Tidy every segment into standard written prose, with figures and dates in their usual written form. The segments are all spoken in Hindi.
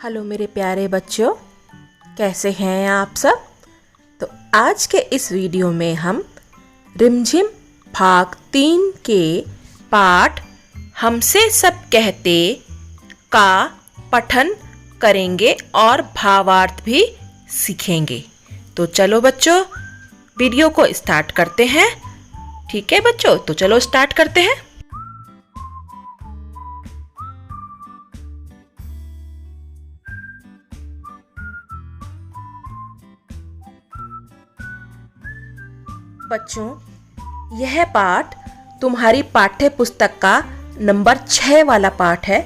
हेलो मेरे प्यारे बच्चों, कैसे हैं आप सब। तो आज के इस वीडियो में हम रिमझिम भाग 3 के पाठ हमसे सब कहते का पठन करेंगे और भावार्थ भी सीखेंगे। तो चलो बच्चों, वीडियो को स्टार्ट करते हैं। ठीक है बच्चों, तो चलो स्टार्ट करते हैं। बच्चों, यह पाठ तुम्हारी पाठ्य पुस्तक का नंबर 6 वाला पाठ है,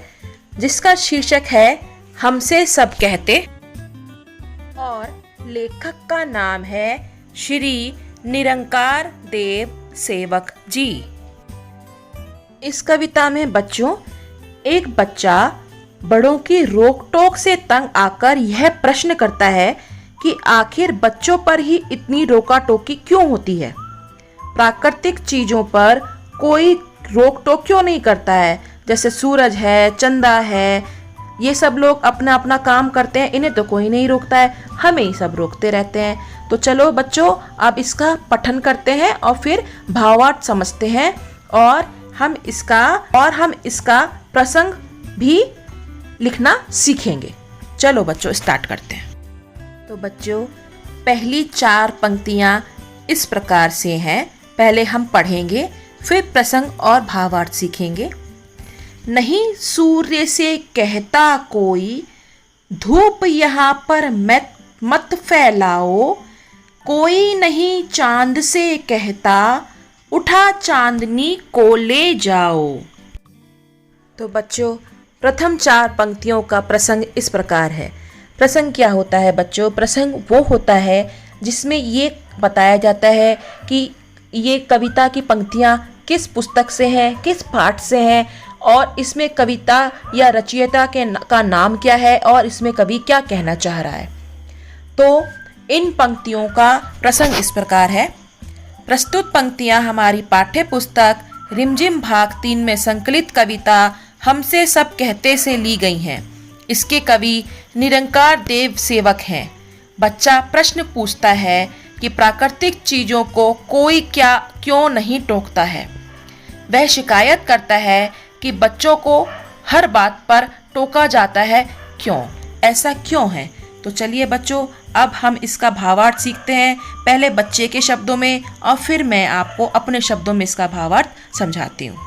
जिसका शीर्षक है हमसे सब कहते और लेखक का नाम है श्री निरंकार देव सेवक जी। इस कविता में बच्चों, एक बच्चा बड़ों की रोक टोक से तंग आकर यह प्रश्न करता है कि आखिर बच्चों पर ही इतनी रोका टोकी क्यों होती है। प्राकृतिक चीजों पर कोई रोक टोक क्यों नहीं करता है। जैसे सूरज है, चंदा है, ये सब लोग अपना अपना काम करते हैं, इन्हें तो कोई नहीं रोकता है, हमें ही सब रोकते रहते हैं। तो चलो बच्चों, अब इसका पठन करते हैं और फिर भावार्थ समझते हैं और हम इसका प्रसंग भी लिखना सीखेंगे। चलो बच्चों, स्टार्ट करते हैं। तो बच्चों, पहली 4 पंक्तियां इस प्रकार से हैं। पहले हम पढ़ेंगे, फिर प्रसंग और भावार्थ सीखेंगे। नहीं सूर्य से कहता कोई, धूप यहाँ पर मत फैलाओ। कोई नहीं चांद से कहता, उठा चांदनी को ले जाओ। तो बच्चों, प्रथम 4 पंक्तियों का प्रसंग इस प्रकार है। प्रसंग क्या होता है बच्चों? प्रसंग वो होता है जिसमें ये बताया जाता है कि ये कविता की पंक्तियाँ किस पुस्तक से हैं, किस पाठ से हैं, और इसमें कविता या रचयिता का नाम क्या है और इसमें कवि क्या कहना चाह रहा है। तो इन पंक्तियों का प्रसंग इस प्रकार है। प्रस्तुत पंक्तियाँ हमारी पाठ्य पुस्तक रिमझिम भाग 3 में संकलित कविता हमसे सब कहते से ली गई हैं। इसके कवि निरंकार देव सेवक हैं। बच्चा प्रश्न पूछता है कि प्राकृतिक चीजों को कोई क्यों नहीं टोकता है। वह शिकायत करता है कि बच्चों को हर बात पर टोका जाता है, क्यों, ऐसा क्यों है। तो चलिए बच्चों, अब हम इसका भावार्थ सीखते हैं, पहले बच्चे के शब्दों में और फिर मैं आपको अपने शब्दों में इसका भावार्थ समझाती हूँ।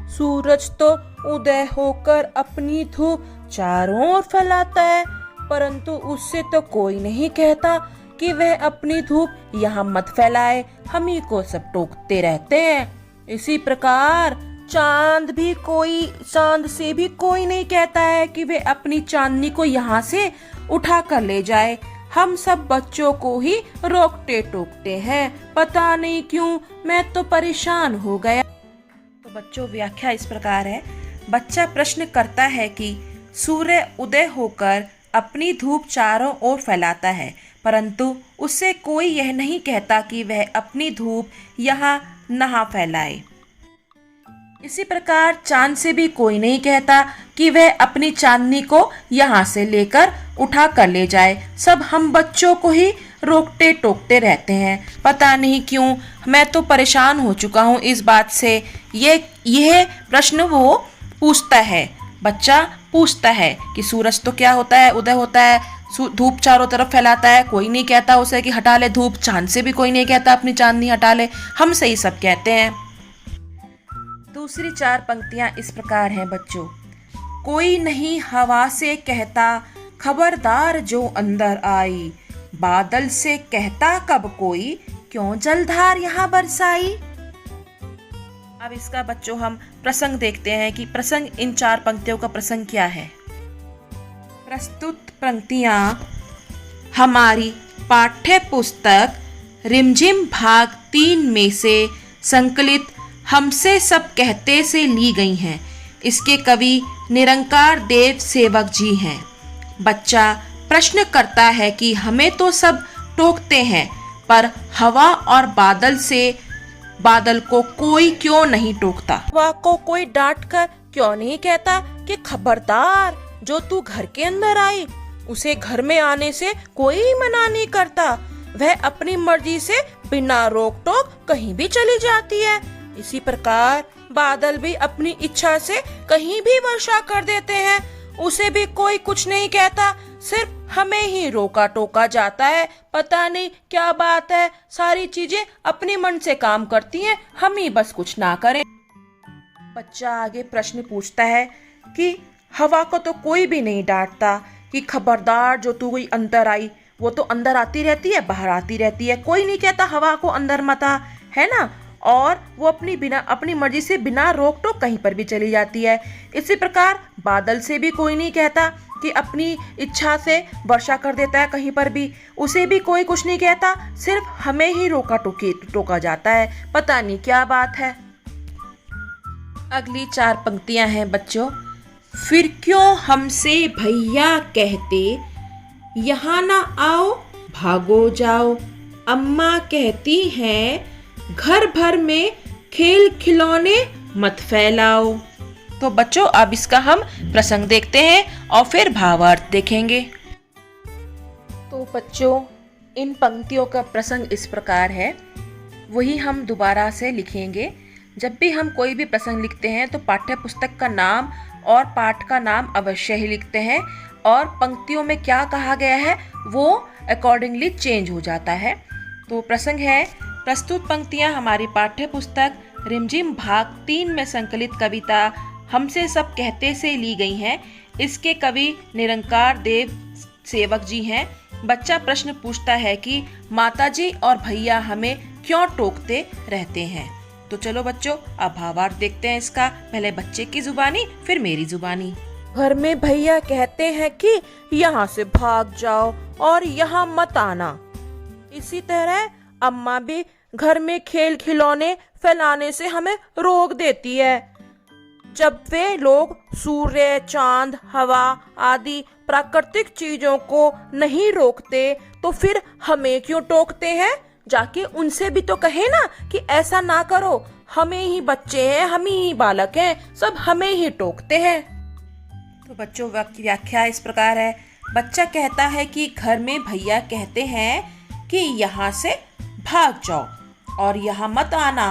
सूरज तो उदय होकर अपनी धूप चारों ओर फैलाता है, परंतु उससे तो कोई नहीं कहता कि वह अपनी धूप यहाँ मत फैलाए। हम ही को सब टोकते रहते हैं। इसी प्रकार चांद से भी कोई नहीं कहता है कि वह अपनी चांदनी को यहाँ से उठा कर ले जाए। हम सब बच्चों को ही रोकते टोकते हैं, पता नहीं क्यों, मैं तो परेशान हो गया। तो बच्चों, व्याख्या इस प्रकार है। बच्चा प्रश्न करता है कि सूर्य उदय होकर अपनी धूप चारों ओर फैलाता है, परंतु उससे कोई यह नहीं कहता कि वह अपनी धूप यहाँ ना फैलाए। इसी प्रकार चांद से भी कोई नहीं कहता कि वह अपनी चांदनी को यहाँ से लेकर उठा कर ले जाए। सब हम बच्चों को ही रोकते टोकते रहते हैं, पता नहीं क्यों, मैं तो परेशान हो चुका हूँ इस बात से। यह प्रश्न वो पूछता है, बच्चा पूछता है कि सूरज तो क्या होता है, उदय होता है, धूप चारों तरफ फैलाता है, कोई नहीं कहता उसे कि हटा ले धूप। चांद से भी कोई नहीं कहता अपनी चांदनी हटा ले, हमसे ही सब कहते हैं। दूसरी 4 पंक्तियां इस प्रकार हैं बच्चों। कोई नहीं हवा से कहता, खबरदार जो अंदर आई। बादल से कहता कब कोई, क्यों जलधार यहाँ बरसाई। अब इसका बच्चों हम प्रसंग देखते हैं कि प्रसंग, इन 4 पंक्तियों का प्रसंग क्या है। प्रस्तुत पंक्तियां हमारी पाठ्य पुस्तक रिमझिम भाग 3 में से संकलित हमसे सब कहते से ली गई हैं। इसके कवि निरंकार देव सेवक जी हैं। बच्चा प्रश्न करता है कि हमें तो सब टोकते हैं, पर हवा और बादल को कोई क्यों नहीं टोकता। हवा को कोई डांट कर क्यों नहीं कहता कि खबरदार जो तू घर के अंदर आई, उसे घर में आने से कोई मना नहीं करता। वह अपनी मर्जी से बिना रोक टोक कहीं भी चली जाती है। इसी प्रकार बादल भी अपनी इच्छा से कहीं भी वर्षा कर देते हैं, उसे भी कोई कुछ नहीं कहता, सिर्फ हमें ही रोका टोका जाता है। पता नहीं क्या बात है, सारी चीजें अपने मन से काम करती हैं, हम ही बस कुछ ना करें। बच्चा आगे प्रश्न पूछता है कि हवा को तो कोई भी नहीं डांटता कि खबरदार जो तू कोई अंदर आई, वो तो अंदर आती रहती है, बाहर आती रहती है, कोई नहीं कहता हवा को अंदर मत आ, है ना। और वो अपनी मर्जी से बिना रोक टोक कहीं पर भी चली जाती है। इसी प्रकार बादल से भी कोई नहीं कहता कि अपनी इच्छा से वर्षा कर देता है कहीं पर भी, उसे भी कोई कुछ नहीं कहता, सिर्फ हमें ही टोका जाता है। पता नहीं क्या बात है। अगली 4 पंक्तियां हैं बच्चों। फिर क्यों हमसे भैया कहते, यहाँ ना आओ भागो जाओ, अम्मा कहती हैं घर भर में खेल खिलौने मत फैलाओ। तो बच्चों अब इसका हम प्रसंग देखते हैं और फिर भावार्थ देखेंगे। तो बच्चों इन पंक्तियों का प्रसंग इस प्रकार है, वही हम दोबारा से लिखेंगे। जब भी हम कोई भी प्रसंग लिखते हैं तो पाठ्य पुस्तक का नाम और पाठ का नाम अवश्य ही लिखते हैं, और पंक्तियों में क्या कहा गया है वो अकॉर्डिंगली चेंज हो जाता है। तो प्रसंग है, प्रस्तुत पंक्तियां हमारी पाठ्य पुस्तक रिमझिम भाग 3 में संकलित कविता हमसे सब कहते से ली गई हैं। इसके कवि निरंकार देव सेवक जी हैं। बच्चा प्रश्न पूछता है कि माताजी और भैया हमें क्यों टोकते रहते हैं। तो चलो बच्चों अब भावार्थ देखते हैं इसका, पहले बच्चे की जुबानी फिर मेरी जुबानी। घर में भैया कहते हैं कि यहाँ से भाग जाओ और यहाँ मत आना। इसी तरह अम्मा भी घर में खेल खिलौने फैलाने से हमें रोक देती है। जब वे लोग सूर्य, चांद, हवा आदि प्राकृतिक चीजों को नहीं रोकते तो फिर हमें क्यों टोकते हैं। जाके उनसे भी तो कहे ना कि ऐसा ना करो, हमें ही बच्चे हैं, हम ही बालक हैं, सब हमें ही टोकते हैं। तो बच्चों व्याख्या इस प्रकार है, बच्चा कहता है कि घर में भैया कहते हैं कि यहाँ से भाग जाओ और यहाँ मत आना।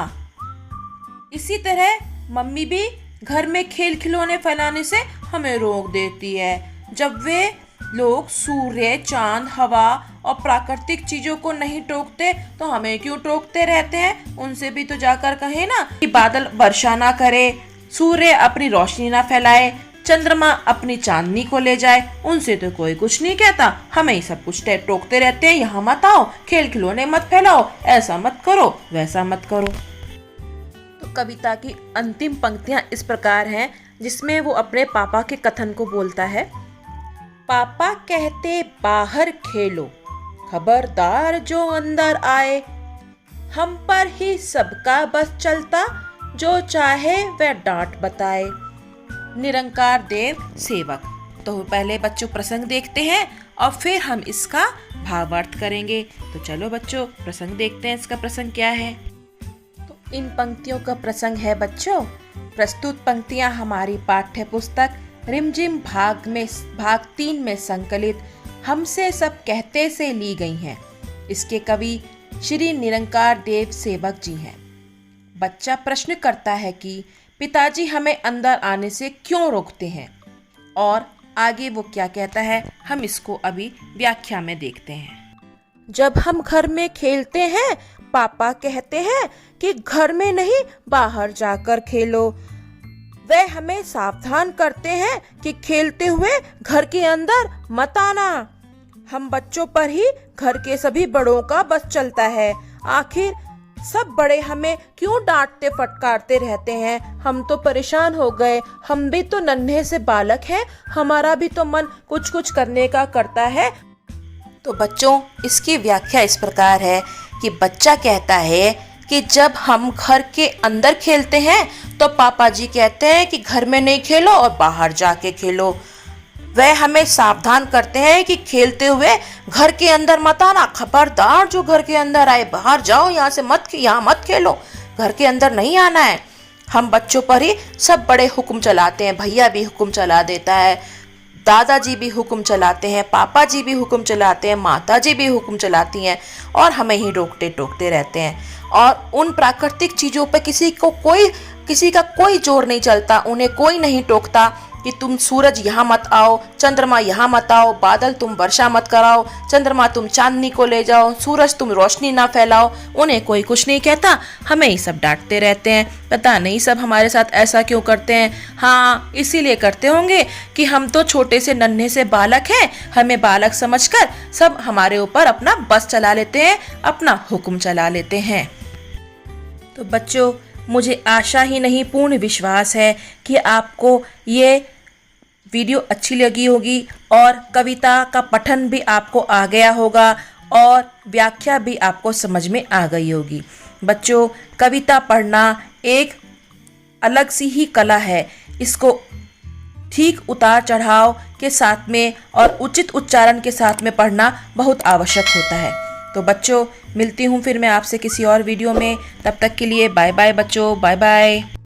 इसी तरह मम्मी भी घर में खेल खिलौने फैलाने से हमें रोक देती है। जब वे लोग सूर्य, चांद, हवा और प्राकृतिक चीजों को नहीं टोकते तो हमें क्यों टोकते रहते हैं। उनसे भी तो जाकर कहे ना कि बादल वर्षा ना करे, सूर्य अपनी रोशनी ना फैलाए, चंद्रमा अपनी चांदनी को ले जाए, उनसे तो कोई कुछ नहीं कहता, हमें ही सब कुछ टोकते रहते हैं। यहाँ मत आओ, खेल खिलौने मत फैलाओ, ऐसा मत करो, वैसा मत करो। तो कविता की अंतिम पंक्तियां इस प्रकार हैं, जिसमें वो अपने पापा के कथन को बोलता है। पापा कहते बाहर खेलो, खबरदार जो अंदर आए, हम पर ही सबका बस चलता, जो चाहे वह डांट बताए। निरंकार देव सेवक। तो पहले बच्चों प्रसंग देखते हैं और फिर हम इसका भावार्थ करेंगे। तो चलो बच्चों प्रसंग देखते हैं, इसका प्रसंग क्या है। तो इन पंक्तियों का प्रसंग है बच्चों, प्रस्तुत पंक्तियां हमारी पाठ्य पुस्तक रिमझिम भाग 3 में संकलित हमसे सब कहते से ली गई हैं। इसके कवि श्री निरंकार देव सेवक जी हैं। बच्चा प्रश्न करता है कि पिताजी हमें अंदर आने से क्यों रोकते हैं, और आगे वो क्या कहता है हम इसको अभी व्याख्या में देखते हैं। जब हम घर में खेलते हैं पापा कहते हैं कि घर में नहीं बाहर जाकर खेलो। वे हमें सावधान करते हैं कि खेलते हुए घर के अंदर मत आना। हम बच्चों पर ही घर के सभी बड़ों का बस चलता है। आखिर सब बड़े हमें क्यों डांटते फटकारते रहते हैं। हम तो परेशान हो गए, हम भी तो नन्हे से बालक हैं, हमारा भी तो मन कुछ कुछ करने का करता है। तो बच्चों इसकी व्याख्या इस प्रकार है कि बच्चा कहता है कि जब हम घर के अंदर खेलते हैं तो पापा जी कहते हैं कि घर में नहीं खेलो और बाहर जाके खेलो। वह हमें सावधान करते हैं कि खेलते हुए घर के अंदर मत आना, खबरदार जो घर के अंदर आए बाहर जाओ, यहाँ मत खेलो, घर के अंदर नहीं आना है। हम बच्चों पर ही सब बड़े हुक्म चलाते हैं, भैया भी हुक्म चला देता है, दादाजी भी हुक्म चलाते हैं, पापा जी भी हुक्म चलाते हैं, माता जी भी हुक्म चलाती हैं और हमें ही रोकते टोकते रहते हैं। और उन प्राकृतिक चीज़ों पे किसी का कोई जोर नहीं चलता, उन्हें कोई नहीं टोकता कि तुम सूरज यहाँ मत आओ, चंद्रमा यहाँ मत आओ, बादल तुम वर्षा मत कराओ, चंद्रमा तुम चांदनी को ले जाओ, सूरज तुम रोशनी ना फैलाओ। उन्हें कोई कुछ नहीं कहता, हमें ही सब डांटते रहते हैं। पता नहीं सब हमारे साथ ऐसा क्यों करते हैं। हाँ, इसीलिए करते होंगे कि हम तो छोटे से नन्हे से बालक हैं, हमें बालक समझकर सब हमारे ऊपर अपना बस चला लेते हैं, अपना हुक्म चला लेते हैं। तो बच्चों, मुझे आशा ही नहीं पूर्ण विश्वास है कि आपको ये वीडियो अच्छी लगी होगी और कविता का पठन भी आपको आ गया होगा और व्याख्या भी आपको समझ में आ गई होगी। बच्चों, कविता पढ़ना एक अलग सी ही कला है। इसको ठीक उतार चढ़ाव के साथ में और उचित उच्चारण के साथ में पढ़ना बहुत आवश्यक होता है। तो बच्चों, मिलती हूँ फिर मैं आपसे किसी और वीडियो में। तब तक के लिए बाय बाय बच्चों, बाय बाय।